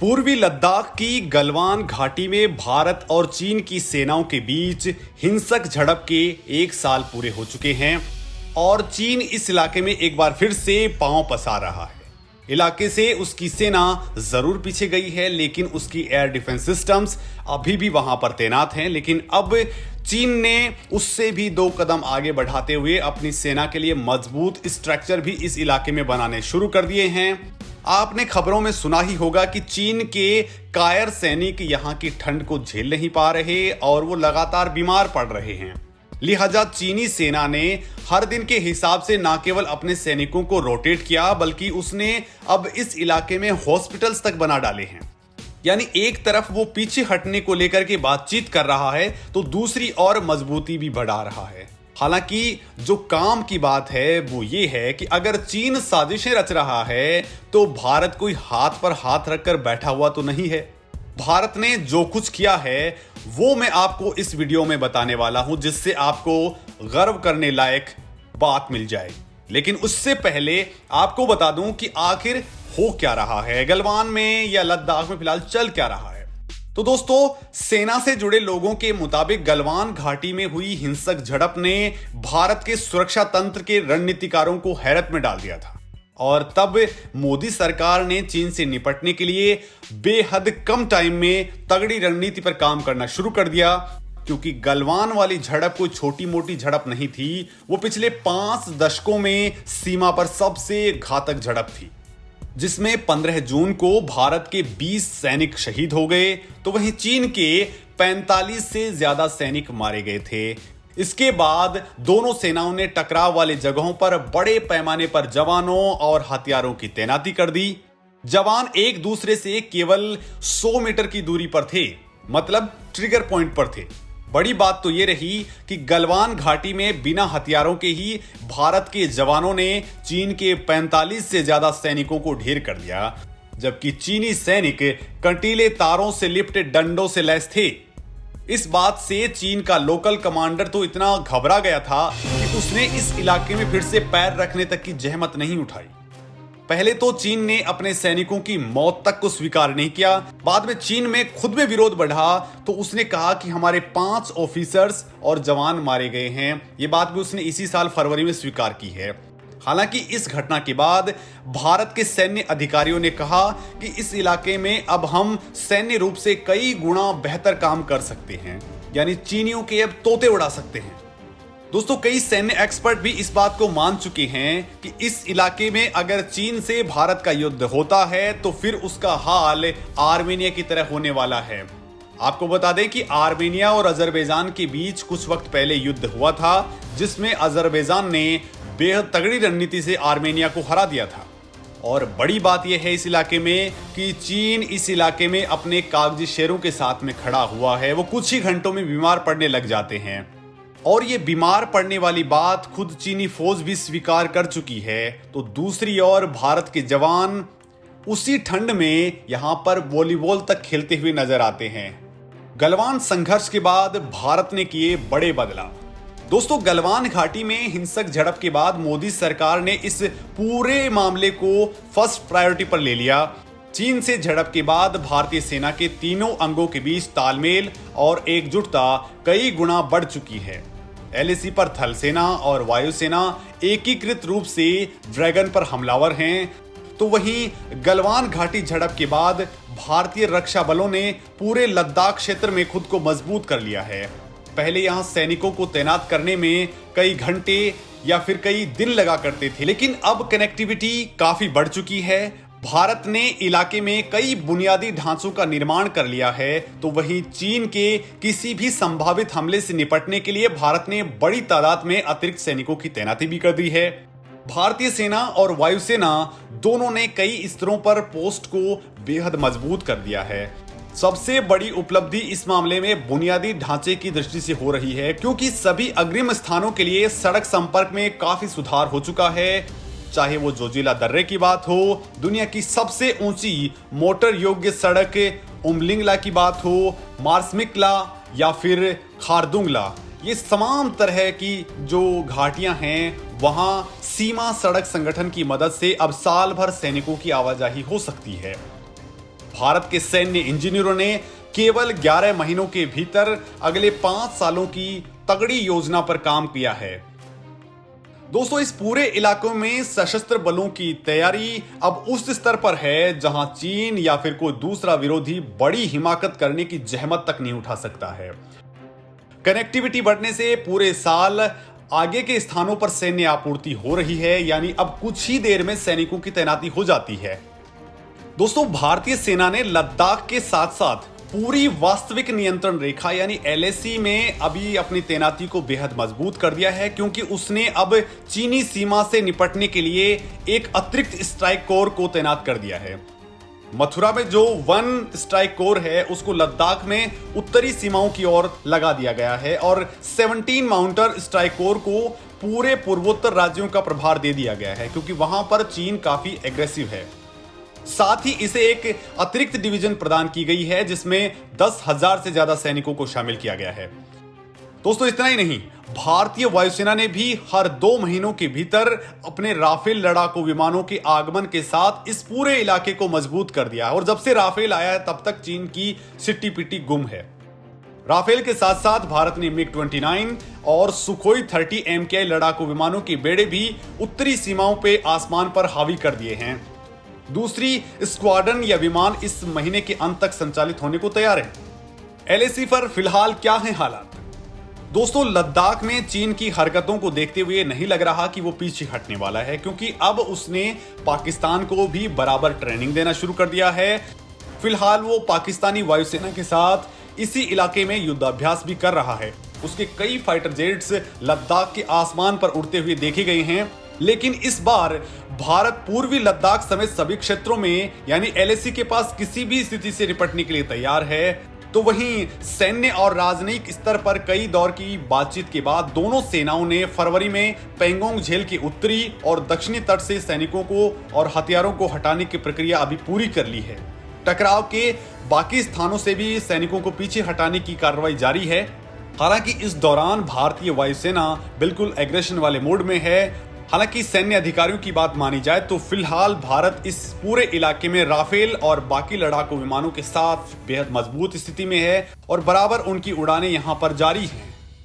पूर्वी लद्दाख की गलवान घाटी में भारत और चीन की सेनाओं के बीच हिंसक झड़प के 1 साल पूरे हो चुके हैं और चीन इस इलाके में एक बार फिर से पांव पसार रहा है। इलाके से उसकी सेना जरूर पीछे गई है, लेकिन उसकी एयर डिफेंस सिस्टम्स अभी भी वहां पर तैनात हैं। लेकिन अब चीन ने उससे भी 2 कदम आगे बढ़ाते हुए अपनी सेना के लिए मजबूत स्ट्रक्चर भी इस इलाके में बनाने शुरू कर दिए हैं। आपने खबरों में सुना ही होगा कि चीन के कायर सैनिक यहां की ठंड को झेल नहीं पा रहे और वो लगातार बीमार पड़ रहे हैं। लिहाजा चीनी सेना ने हर दिन के हिसाब से न केवल अपने सैनिकों को रोटेट किया, बल्कि उसने अब इस इलाके में हॉस्पिटल्स तक बना डाले हैं। यानी एक तरफ वो पीछे हटने को लेकर के बातचीत कर रहा है तो दूसरी ओर मजबूती भी बढ़ा रहा है। हालांकि जो काम की बात है वो ये है कि अगर चीन साजिशें रच रहा है तो भारत कोई हाथ पर हाथ रखकर बैठा हुआ तो नहीं है। भारत ने जो कुछ किया है वो मैं आपको इस वीडियो में बताने वाला हूं, जिससे आपको गर्व करने लायक बात मिल जाए। लेकिन उससे पहले आपको बता दूं कि आखिर हो क्या रहा है गलवान में या लद्दाख में, फिलहाल चल क्या रहा है। तो दोस्तों, सेना से जुड़े लोगों के मुताबिक गलवान घाटी में हुई हिंसक झड़प ने भारत के सुरक्षा तंत्र के रणनीतिकारों को हैरत में डाल दिया था और तब मोदी सरकार ने चीन से निपटने के लिए बेहद कम टाइम में तगड़ी रणनीति पर काम करना शुरू कर दिया। क्योंकि गलवान वाली झड़प कोई छोटी मोटी झड़प नहीं थी, वो पिछले 5 दशकों में सीमा पर सबसे घातक झड़प थी, जिसमें 15 जून को भारत के 20 सैनिक शहीद हो गए तो वहीं चीन के 45 से ज्यादा सैनिक मारे गए थे। इसके बाद दोनों सेनाओं ने टकराव वाले जगहों पर बड़े पैमाने पर जवानों और हथियारों की तैनाती कर दी। जवान एक दूसरे से केवल 100 मीटर की दूरी पर थे, मतलब ट्रिगर पॉइंट पर थे। बड़ी बात तो ये रही कि गलवान घाटी में बिना हथियारों के ही भारत के जवानों ने चीन के 45 से ज्यादा सैनिकों को ढेर कर दिया, जबकि चीनी सैनिक कंटीले तारों से लिपटे डंडों से लैस थे। इस बात से चीन का लोकल कमांडर तो इतना घबरा गया था कि उसने इस इलाके में फिर से पैर रखने तक की जहमत नहीं उठाई। पहले तो चीन ने अपने सैनिकों की मौत तक को स्वीकार नहीं किया। बाद में चीन में खुद में विरोध बढ़ा तो उसने कहा कि हमारे 5 ऑफिसर्स और जवान मारे गए हैं। ये बात भी उसने इसी साल फरवरी में स्वीकार की है। हालांकि इस घटना के बाद भारत के सैन्य अधिकारियों ने कहा कि इस इलाके में अब हम सैन्य रूप से कई गुना बेहतर काम कर सकते हैं, यानी चीनियों के अब तोते उड़ा सकते हैं। दोस्तों, कई सैन्य एक्सपर्ट भी इस बात को मान चुके हैं कि इस इलाके में अगर चीन से भारत का युद्ध होता है तो फिर उसका हाल आर्मेनिया की तरह होने वाला है। आपको बता दें कि आर्मेनिया और अजरबैजान के बीच कुछ वक्त पहले युद्ध हुआ था, जिसमें अजरबैजान ने बेहद तगड़ी रणनीति से आर्मेनिया को हरा दिया था। और बड़ी बात यह है इस इलाके में कि चीन इस इलाके में अपने कागजी शेरों के साथ में खड़ा हुआ है। वो कुछ ही घंटों में बीमार पड़ने लग जाते हैं और ये बीमार पड़ने वाली बात खुद चीनी फौज भी स्वीकार कर चुकी है। तो दूसरी ओर भारत के जवान उसी ठंड में यहां पर वॉलीबॉल तक खेलते हुए नजर आते हैं। गलवान संघर्ष के बाद भारत ने किए बड़े बदलाव। दोस्तों, गलवान घाटी में हिंसक झड़प के बाद मोदी सरकार ने इस पूरे मामले को फर्स्ट प्रायोरिटी पर ले लिया। चीन से झड़प के बाद भारतीय सेना के तीनों अंगों के बीच तालमेल और एकजुटता कई गुना बढ़ चुकी है। एलएसी पर थल सेना और वायुसेना एकीकृत रूप से ड्रैगन पर हमलावर हैं, तो वहीं गलवान घाटी झड़प के बाद भारतीय रक्षा बलों ने पूरे लद्दाख क्षेत्र में खुद को मजबूत कर लिया है। पहले यहां सैनिकों को तैनात करने में कई घंटे या फिर कई दिन लगा करते थे, लेकिन अब कनेक्टिविटी काफी बढ़ चुकी है। भारत ने इलाके में कई बुनियादी ढांचों का निर्माण कर लिया है, तो वहीं चीन के किसी भी संभावित हमले से निपटने के लिए भारत ने बड़ी तादाद में अतिरिक्त सैनिकों की तैनाती भी कर दी है। भारतीय सेना और वायुसेना दोनों ने कई स्तरों पर पोस्ट को बेहद मजबूत कर दिया है। सबसे बड़ी उपलब्धि इस मामले में बुनियादी ढांचे की दृष्टि से हो रही है, क्योंकि सभी अग्रिम स्थानों के लिए सड़क संपर्क में काफी सुधार हो चुका है। चाहे वो जोजिला दर्रे की बात हो, दुनिया की सबसे ऊंची मोटर योग्य सड़क उमलिंगला की बात हो, मार्समिकला या फिर खारदुंगला, ये तमाम तरह की जो घाटियां हैं वहां सीमा सड़क संगठन की मदद से अब साल भर सैनिकों की आवाजाही हो सकती है। भारत के सैन्य इंजीनियरों ने केवल 11 महीनों के भीतर अगले 5 सालों की तगड़ी योजना पर काम किया है। दोस्तों, इस पूरे इलाकों में सशस्त्र बलों की तैयारी अब उस स्तर पर है जहां चीन या फिर कोई दूसरा विरोधी बड़ी हिमाकत करने की जहमत तक नहीं उठा सकता है। कनेक्टिविटी बढ़ने से पूरे साल आगे के स्थानों पर सैन्य आपूर्ति हो रही है, यानी अब कुछ ही देर में सैनिकों की तैनाती हो जाती है। दोस्तों, भारतीय सेना ने लद्दाख के साथ साथ पूरी वास्तविक नियंत्रण रेखा यानी एलएसी में अभी अपनी तैनाती को बेहद मजबूत कर दिया है, क्योंकि उसने अब चीनी सीमा से निपटने के लिए एक अतिरिक्त स्ट्राइक कोर को तैनात कर दिया है। मथुरा में जो 1 स्ट्राइक कोर है उसको लद्दाख में उत्तरी सीमाओं की ओर लगा दिया गया है और 17 माउंटर स्ट्राइक कोर को पूरे पूर्वोत्तर राज्यों का प्रभार दे दिया गया है, क्योंकि वहां पर चीन काफी एग्रेसिव है। साथ ही इसे एक अतिरिक्त डिवीजन प्रदान की गई है जिसमें 10,000 से ज्यादा सैनिकों को शामिल किया गया है। दोस्तों, इतना ही नहीं, भारतीय वायुसेना ने भी हर 2 महीनों के भीतर अपने राफेल लड़ाकू विमानों के आगमन के साथ इस पूरे इलाके को मजबूत कर दिया और जब से राफेल आया है तब तक चीन की सिट्टी पिट्टी गुम है। राफेल के साथ साथ भारत ने मिग-29 और सुखोई 30 MKI लड़ाकू विमानों के बेड़े भी उत्तरी सीमाओं पे आसमान पर हावी कर दिए हैं। दूसरी स्क्वाड्रन या विमान इस महीने के अंत तक संचालित होने को तैयार है। एलएसी पर फिलहाल क्या है हालात? दोस्तों, लद्दाख में चीन की हरकतों को देखते हुए नहीं लग रहा कि वो पीछे हटने वाला है, क्योंकि अब उसने पाकिस्तान को भी बराबर ट्रेनिंग देना शुरू कर दिया है। फिलहाल वो पाकिस्तानी वायुसेना के साथ इसी इलाके में युद्धाभ्यास भी कर रहा है। उसके कई फाइटर जेट्स लद्दाख के आसमान पर उड़ते हुए देखे गए हैं, लेकिन इस बार भारत पूर्वी लद्दाख समेत सभी क्षेत्रों में यानी एलएसी के पास किसी भी स्थिति से निपटने के लिए तैयार है। तो वहीं सैन्य और राजनयिक स्तर पर कई दौर की बातचीत के बाद दोनों सेनाओं ने फरवरी में पेंगोंग झील के उत्तरी और दक्षिणी तट से सैनिकों को और हथियारों को हटाने की प्रक्रिया अभी पूरी कर ली है। टकराव के बाकी स्थानों से भी सैनिकों को पीछे हटाने की कार्रवाई जारी है। हालांकि इस दौरान भारतीय वायुसेना बिल्कुल एग्रेशन वाले मोड में है। हालांकि सैन्य अधिकारियों की बात मानी जाए तो फिलहाल भारत इस पूरे इलाके में राफेल और बाकी लड़ाकू विमानों के साथ बेहद मजबूत स्थिति में है और बराबर उनकी उड़ानें यहां पर जारी हैं।